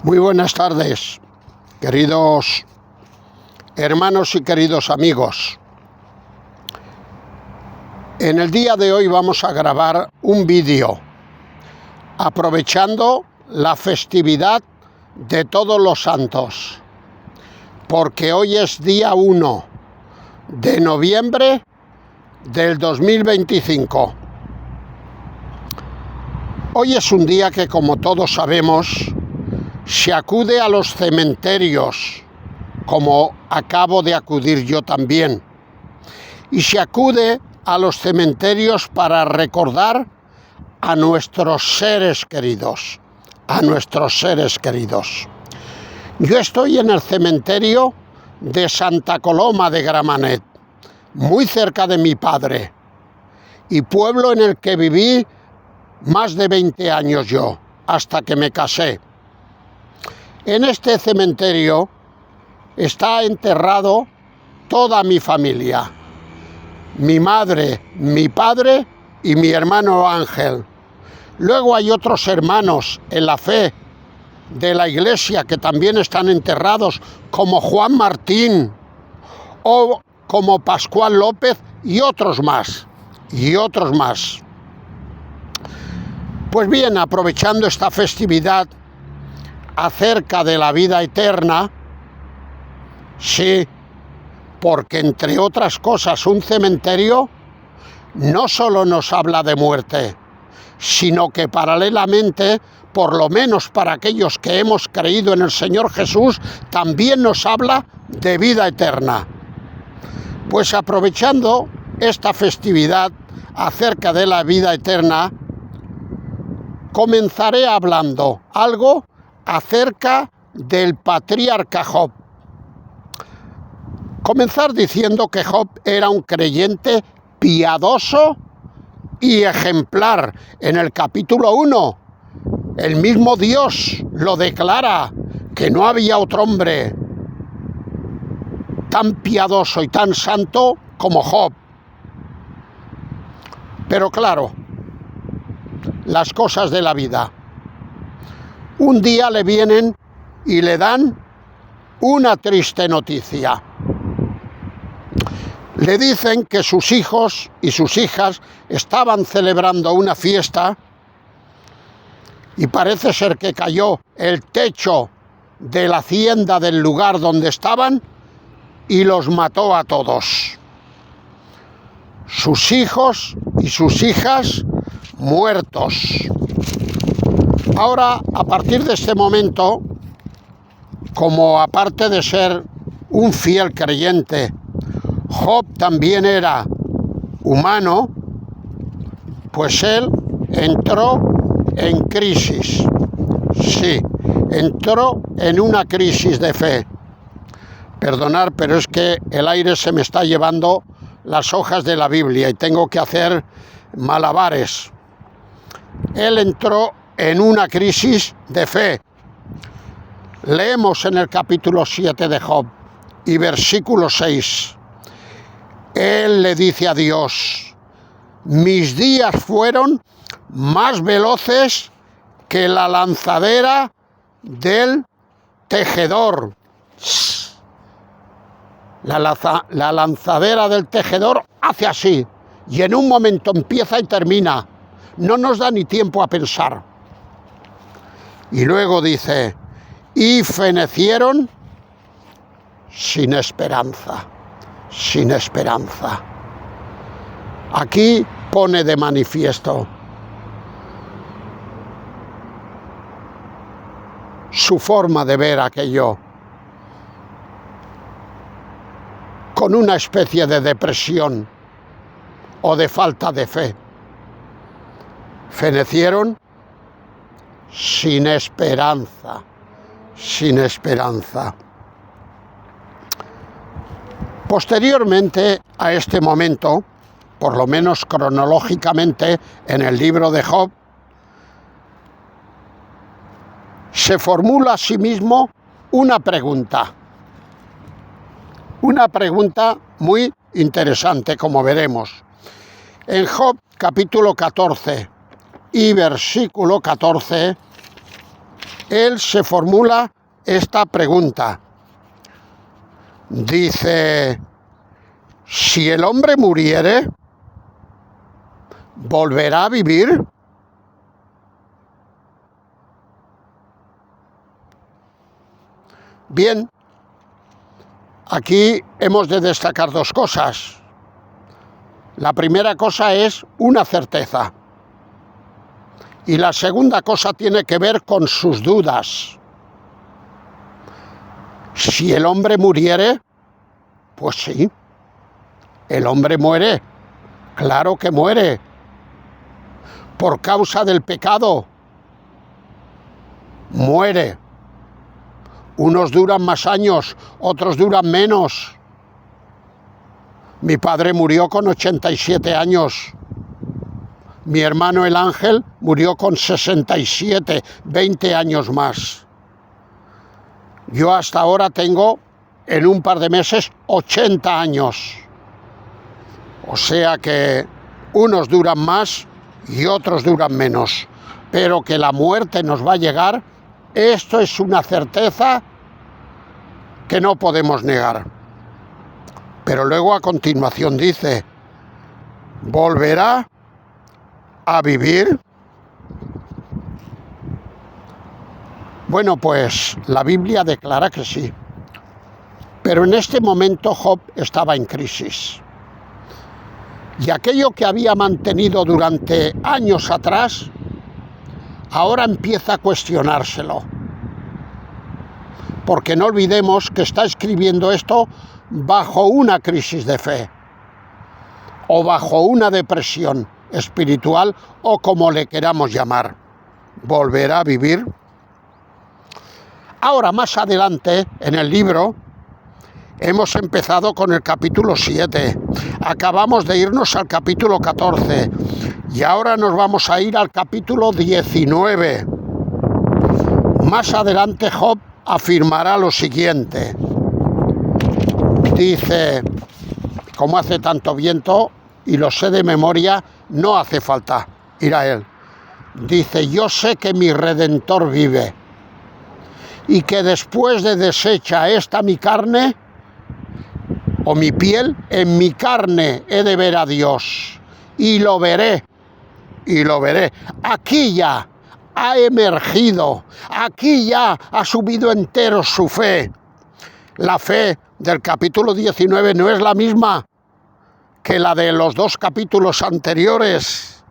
Muy buenas tardes, queridos hermanos y queridos amigos. En el día de hoy vamos a grabar un vídeo aprovechando la festividad de Todos los Santos, porque hoy es día 1 de noviembre del 2025. Hoy es un día que, como todos sabemos, se acude a los cementerios, como acabo de acudir yo también, y se acude a los cementerios para recordar a nuestros seres queridos, Yo estoy en el cementerio de Santa Coloma de Gramenet, muy cerca de mi padre, y pueblo en el que viví más de 20 años yo, hasta que me casé. En este cementerio está enterrado toda mi familia, mi madre, mi padre y mi hermano Ángel. Luego hay otros hermanos en la fe de la iglesia que también están enterrados, como Juan Martín o como Pascual López y otros más. Pues bien, aprovechando esta festividad acerca de la vida eterna, sí, porque entre otras cosas un cementerio no solo nos habla de muerte, sino que paralelamente, por lo menos para aquellos que hemos creído en el Señor Jesús, también nos habla de vida eterna. Pues aprovechando esta festividad acerca de la vida eterna, comenzaré hablando algo acerca del patriarca Job. Comenzar diciendo que Job era un creyente piadoso y ejemplar. En el capítulo 1, el mismo Dios lo declara, que no había otro hombre tan piadoso y tan santo como Job. Pero claro, las cosas de la vida. Un día le vienen y le dan una triste noticia. Le dicen que sus hijos y sus hijas estaban celebrando una fiesta y parece ser que cayó el techo de la hacienda del lugar donde estaban y los mató a todos. Sus hijos y sus hijas muertos. Ahora, a partir de este momento, como aparte de ser un fiel creyente, Job también era humano, pues él entró en crisis. Sí, entró en una crisis de fe. Perdonad, pero es que el aire se me está llevando las hojas de la Biblia y tengo que hacer malabares. Él entró en una crisis de fe. Leemos en el capítulo 7 de Job y versículo 6. Él le dice a Dios: mis días fueron más veloces que la lanzadera del tejedor. La lanzadera del tejedor hace así y en un momento empieza y termina. No nos da ni tiempo a pensar. Y luego dice: y fenecieron sin esperanza. Aquí pone de manifiesto su forma de ver aquello, con una especie de depresión o de falta de fe. Fenecieron sin esperanza. Posteriormente a este momento, por lo menos cronológicamente, en el libro de Job, se formula a sí mismo una pregunta muy interesante, como veremos. En Job capítulo 14 y versículo 14 él se formula esta pregunta. Dice, si el hombre muriere, ¿volverá a vivir? Bien, aquí hemos de destacar dos cosas. La primera cosa es una certeza. Y la segunda cosa tiene que ver con sus dudas. Si el hombre muriere, pues sí, el hombre muere, claro que muere, por causa del pecado, muere. Unos duran más años, otros duran menos. Mi padre murió con 87 años. Mi hermano el Ángel murió con 67, 20 años más. Yo hasta ahora tengo, en un par de meses, 80 años. O sea que unos duran más y otros duran menos. Pero que la muerte nos va a llegar, esto es una certeza que no podemos negar. Pero luego a continuación dice, ¿volverá a vivir? Bueno, pues la Biblia declara que sí. Pero en este momento Job estaba en crisis. Y aquello que había mantenido durante años atrás, ahora empieza a cuestionárselo. Porque no olvidemos que está escribiendo esto bajo una crisis de fe, o bajo una depresión espiritual, o como le queramos llamar. ¿Volverá a vivir? Ahora, más adelante, en el libro, hemos empezado con el capítulo 7, acabamos de irnos al capítulo 14, y ahora nos vamos a ir al capítulo 19. Más adelante Job afirmará lo siguiente. Dice, como hace tanto viento, y lo sé de memoria, no hace falta ir a él. Dice, yo sé que mi Redentor vive, y que después de deshecha esta mi carne, o mi piel, en mi carne he de ver a Dios, y lo veré, y lo veré. Aquí ya ha emergido, aquí ya ha subido entero su fe. La fe del capítulo 19 no es la misma que la de los dos capítulos anteriores.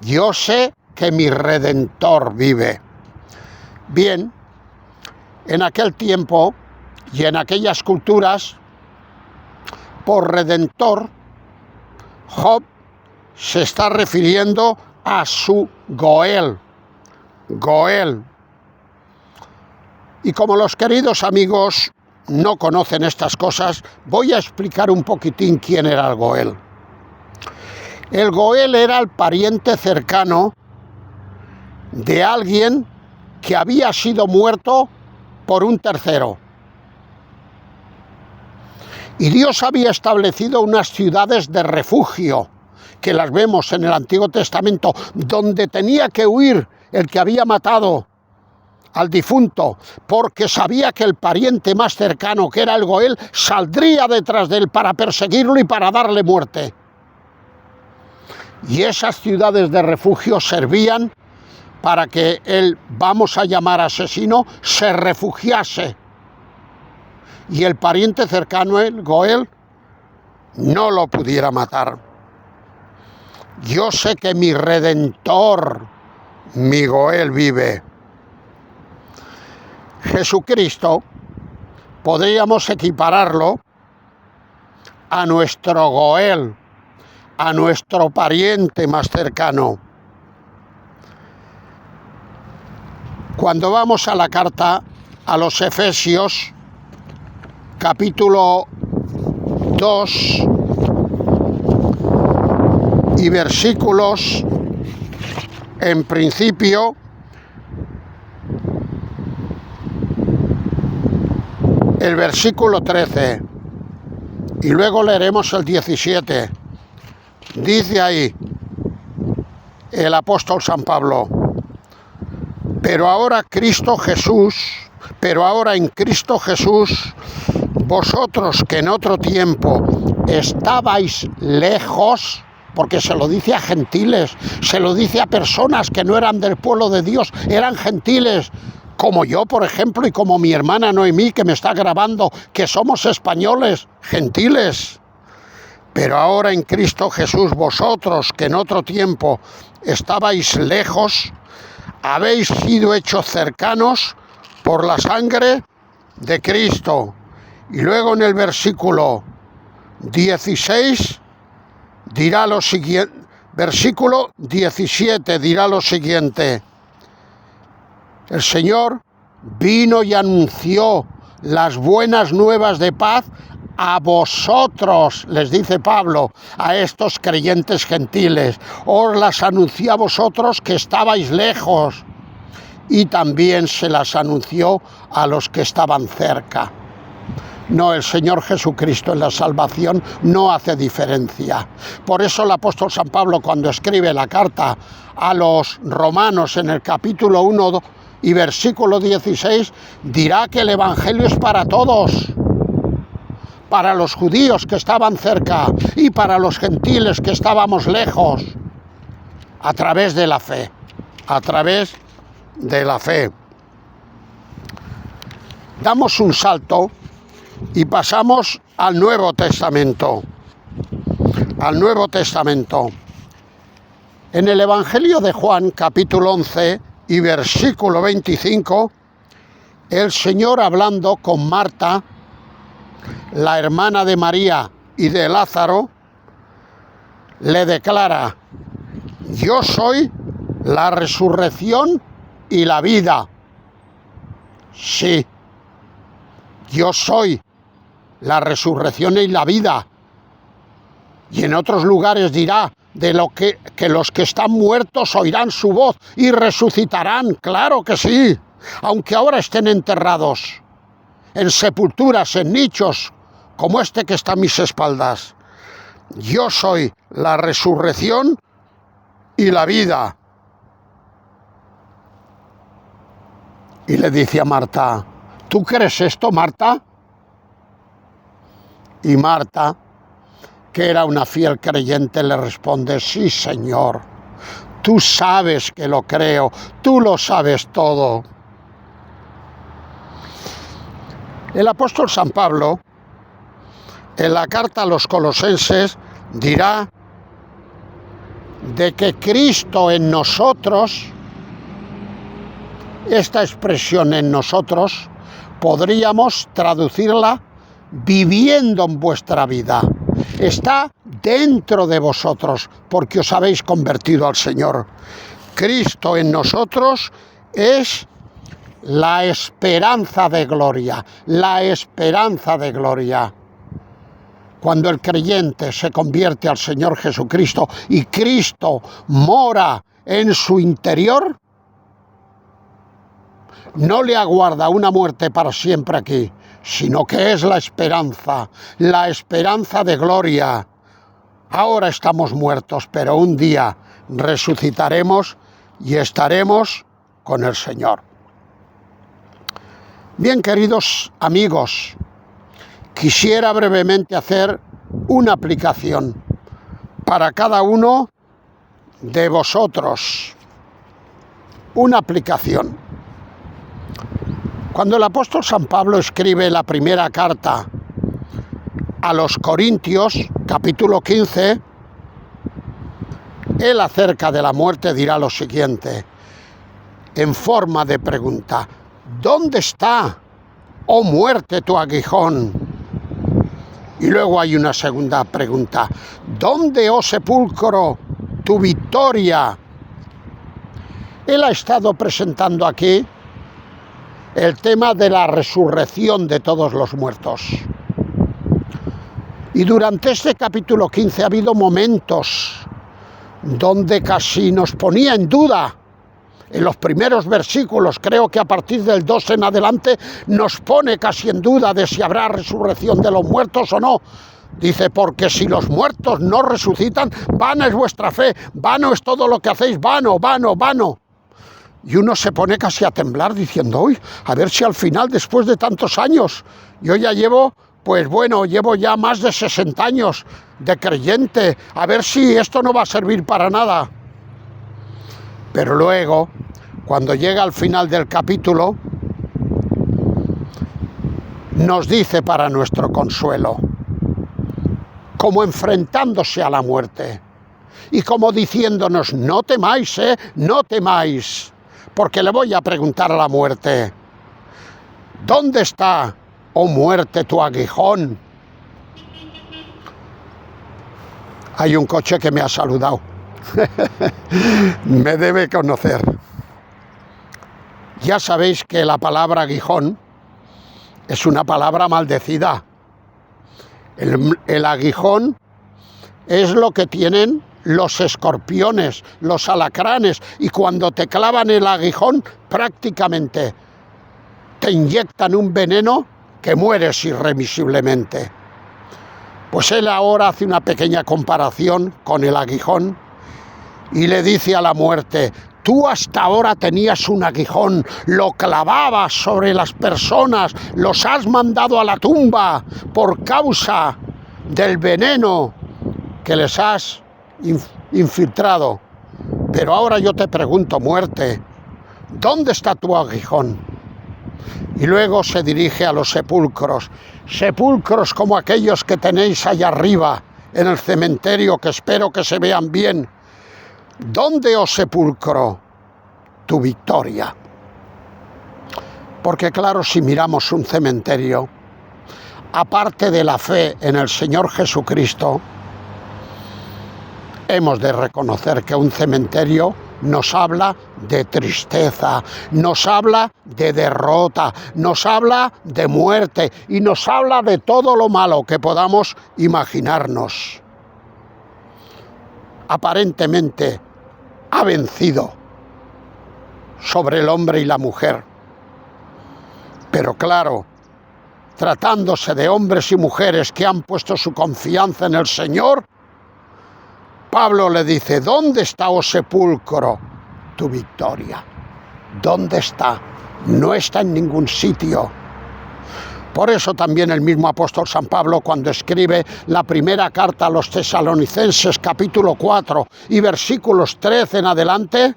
Yo sé que mi Redentor vive. Bien, en aquel tiempo y en aquellas culturas, por Redentor, Job se está refiriendo a su Goel. Goel. Y como los queridos amigos no conocen estas cosas, voy a explicar un poquitín quién era el Goel. El Goel era el pariente cercano de alguien que había sido muerto por un tercero. Y Dios había establecido unas ciudades de refugio, que las vemos en el Antiguo Testamento, donde tenía que huir el que había matado al difunto, porque sabía que el pariente más cercano, que era el Goel, saldría detrás de él para perseguirlo y para darle muerte. Y esas ciudades de refugio servían para que el, vamos a llamar asesino, se refugiase. Y el pariente cercano, el Goel, no lo pudiera matar. Yo sé que mi Redentor, mi Goel, vive. Jesucristo, podríamos equipararlo a nuestro Goel, a nuestro pariente más cercano. Cuando vamos a la carta a los Efesios, capítulo 2 y versículos, en principio, el versículo 13, y luego leeremos el 17. Dice ahí el apóstol San Pablo: Pero ahora en Cristo Jesús, vosotros que en otro tiempo estabais lejos, porque se lo dice a gentiles, se lo dice a personas que no eran del pueblo de Dios, eran gentiles, como yo, por ejemplo, y como mi hermana Noemí, que me está grabando, que somos españoles, gentiles. Pero ahora en Cristo Jesús, vosotros que en otro tiempo estabais lejos, habéis sido hechos cercanos por la sangre de Cristo. Y luego en el versículo 16 dirá lo siguiente, versículo 17 dirá lo siguiente: el Señor vino y anunció las buenas nuevas de paz a vosotros, les dice Pablo, a estos creyentes gentiles. Os las anunció a vosotros que estabais lejos, y también se las anunció a los que estaban cerca. No, el Señor Jesucristo en la salvación no hace diferencia. Por eso el apóstol San Pablo, cuando escribe la carta a los romanos en el capítulo 1 y versículo 16, dirá que el Evangelio es para todos, para los judíos que estaban cerca y para los gentiles que estábamos lejos, a través de la fe, a través de la fe. Damos un salto y pasamos al Nuevo Testamento. Al Nuevo Testamento. En el Evangelio de Juan, capítulo 11 y versículo 25, el Señor, hablando con Marta, la hermana de María y de Lázaro, le declara: yo soy la resurrección y la vida. Sí, yo soy la resurrección y la vida. Y en otros lugares dirá que los que están muertos oirán su voz y resucitarán. Claro que sí, aunque ahora estén enterrados en sepulturas, en nichos, como este que está a mis espaldas. Yo soy la resurrección y la vida. Y le dice a Marta: ¿tú crees esto, Marta? Y Marta, que era una fiel creyente, le responde: sí, Señor, tú sabes que lo creo, tú lo sabes todo. El apóstol San Pablo, en la carta a los Colosenses, dirá de que Cristo en nosotros, esta expresión en nosotros, podríamos traducirla viviendo en vuestra vida. Está dentro de vosotros, porque os habéis convertido al Señor. Cristo en nosotros es la esperanza de gloria, la esperanza de gloria. Cuando el creyente se convierte al Señor Jesucristo y Cristo mora en su interior, no le aguarda una muerte para siempre aquí, sino que es la esperanza de gloria. Ahora estamos muertos, pero un día resucitaremos y estaremos con el Señor. Bien, queridos amigos, quisiera brevemente hacer una aplicación para cada uno de vosotros. Una aplicación. Cuando el apóstol San Pablo escribe la primera carta a los Corintios, capítulo 15, él acerca de la muerte dirá lo siguiente, en forma de pregunta: ¿dónde está, oh muerte, tu aguijón? Y luego hay una segunda pregunta: ¿dónde, oh sepulcro, tu victoria? Él ha estado presentando aquí el tema de la resurrección de todos los muertos. Y durante este capítulo 15 ha habido momentos donde casi nos ponía en duda. En los primeros versículos, creo que a partir del 2 en adelante, nos pone casi en duda de si habrá resurrección de los muertos o no. Dice: porque si los muertos no resucitan, vana es vuestra fe, vano es todo lo que hacéis, vano, vano, vano. y uno se pone casi a temblar diciendo, uy, a ver si al final, después de tantos años, yo ya llevo, pues bueno, llevo ya más de 60 años de creyente, a ver si esto no va a servir para nada. Pero luego, cuando llega al final del capítulo, nos dice para nuestro consuelo, como enfrentándose a la muerte y como diciéndonos, no temáis, no temáis, porque le voy a preguntar a la muerte, ¿dónde está, oh muerte, tu aguijón? Hay un coche que me ha saludado. Me debe conocer. Ya sabéis que la palabra aguijón es una palabra maldecida. El aguijón es lo que tienen los escorpiones, los alacranes, y cuando te clavan el aguijón prácticamente te inyectan un veneno que mueres irremisiblemente. Pues él ahora hace una pequeña comparación con el aguijón y le dice a la muerte, tú hasta ahora tenías un aguijón, lo clavabas sobre las personas, los has mandado a la tumba por causa del veneno que les has infiltrado. Pero ahora yo te pregunto, muerte, ¿dónde está tu aguijón? Y luego se dirige a los sepulcros, sepulcros como aquellos que tenéis allá arriba en el cementerio, que espero que se vean bien. ¿Dónde, oh sepulcro, tu victoria? Porque claro, si miramos un cementerio, aparte de la fe en el Señor Jesucristo, hemos de reconocer que un cementerio nos habla de tristeza, nos habla de derrota, nos habla de muerte y nos habla de todo lo malo que podamos imaginarnos. Aparentemente ha vencido sobre el hombre y la mujer. Pero claro, tratándose de hombres y mujeres que han puesto su confianza en el Señor, Pablo le dice, ¿dónde está, oh sepulcro, tu victoria? ¿Dónde está? No está en ningún sitio. Por eso también el mismo apóstol San Pablo, cuando escribe la primera carta a los tesalonicenses, capítulo 4 y versículos 13 en adelante,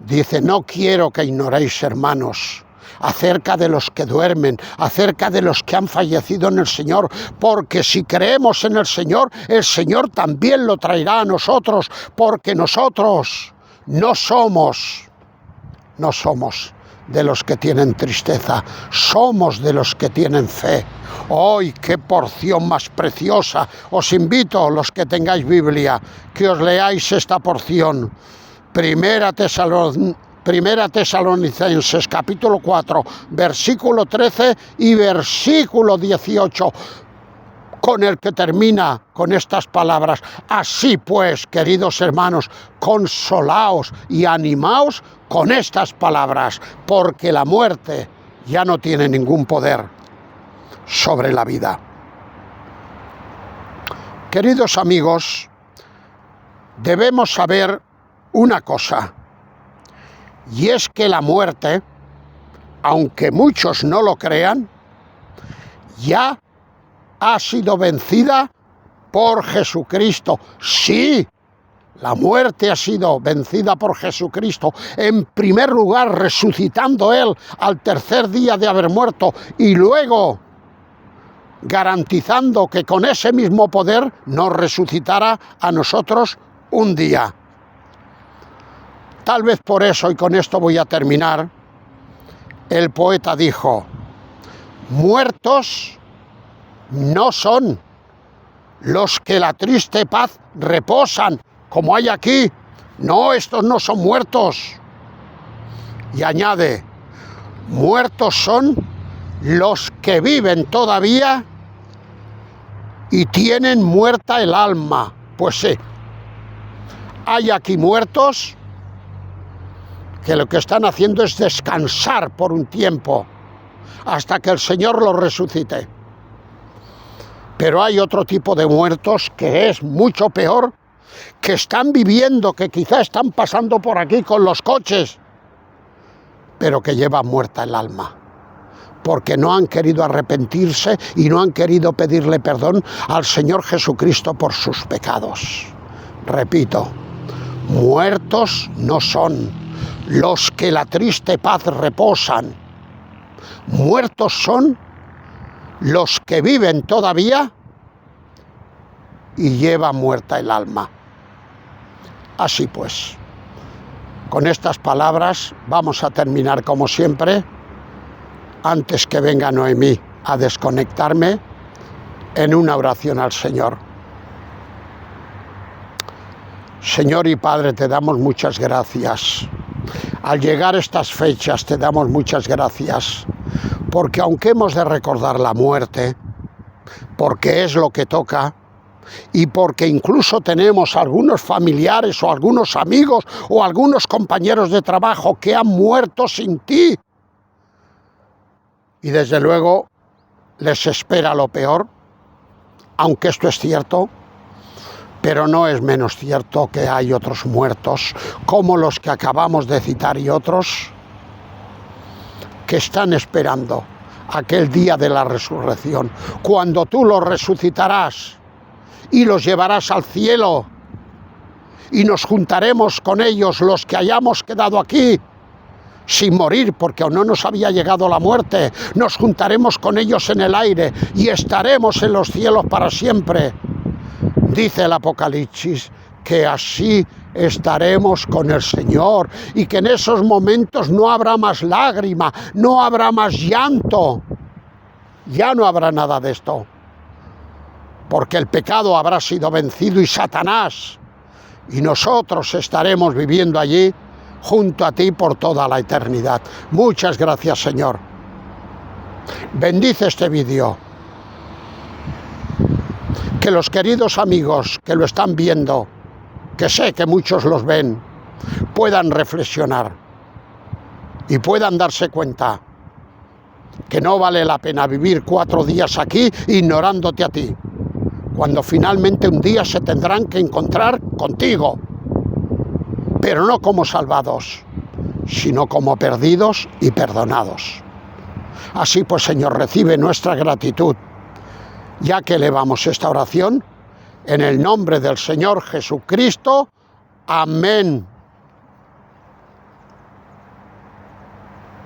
dice, no quiero que ignoréis, hermanos, acerca de los que duermen, acerca de los que han fallecido en el Señor, porque si creemos en el Señor también lo traerá a nosotros, porque nosotros no somos de los que tienen tristeza, somos de los que tienen fe. ¡Ay, qué porción más preciosa! Os invito, los que tengáis Biblia, que os leáis esta porción. Primera Tesalonicenses, capítulo 4, versículo 13 y versículo 18, con el que termina con estas palabras. Así pues, queridos hermanos, consolaos y animaos con estas palabras, porque la muerte ya no tiene ningún poder sobre la vida. Queridos amigos, debemos saber una cosa, y es que la muerte, aunque muchos no lo crean, ya ha sido vencida por Jesucristo. Sí, la muerte ha sido vencida por Jesucristo, en primer lugar resucitando Él al tercer día de haber muerto y luego garantizando que con ese mismo poder nos resucitará a nosotros un día. Tal vez por eso, y con esto voy a terminar, el poeta dijo, muertos no son los que la triste paz reposan, como hay aquí. No, estos no son muertos. Y añade, muertos son los que viven todavía y tienen muerta el alma. Pues sí, hay aquí muertos que lo que están haciendo es descansar por un tiempo hasta que el Señor los resucite. Pero hay otro tipo de muertos que es mucho peor, que están viviendo, que quizá están pasando por aquí con los coches pero que lleva muerta el alma, porque no han querido arrepentirse y no han querido pedirle perdón al Señor Jesucristo por sus pecados. Repito, muertos no son los que la triste paz reposan. Muertos son los que viven todavía y lleva muerta el alma. Así pues, con estas palabras vamos a terminar como siempre, antes que venga Noemí a desconectarme, en una oración al Señor. Señor y Padre, te damos muchas gracias. Al llegar estas fechas te damos muchas gracias, porque aunque hemos de recordar la muerte, porque es lo que toca, y porque incluso tenemos algunos familiares o algunos amigos o algunos compañeros de trabajo que han muerto sin ti, y desde luego les espera lo peor, aunque esto es cierto, pero no es menos cierto que hay otros muertos, como los que acabamos de citar y otros, que están esperando aquel día de la resurrección, cuando tú los resucitarás y los llevarás al cielo, y nos juntaremos con ellos los que hayamos quedado aquí, sin morir, porque aún no nos había llegado la muerte. Nos juntaremos con ellos en el aire y estaremos en los cielos para siempre. Dice el Apocalipsis que así estaremos con el Señor y que en esos momentos no habrá más lágrima, no habrá más llanto. Ya no habrá nada de esto, porque el pecado habrá sido vencido y Satanás, y nosotros estaremos viviendo allí junto a ti por toda la eternidad. Muchas gracias, Señor. Bendice este vídeo. Que los queridos amigos que lo están viendo, que sé que muchos los ven, puedan reflexionar y puedan darse cuenta que no vale la pena vivir 4 días aquí ignorándote a ti, cuando finalmente un día se tendrán que encontrar contigo, pero no como salvados, sino como perdidos y perdonados. Así pues, Señor, recibe nuestra gratitud, ya que elevamos esta oración en el nombre del Señor Jesucristo. Amén.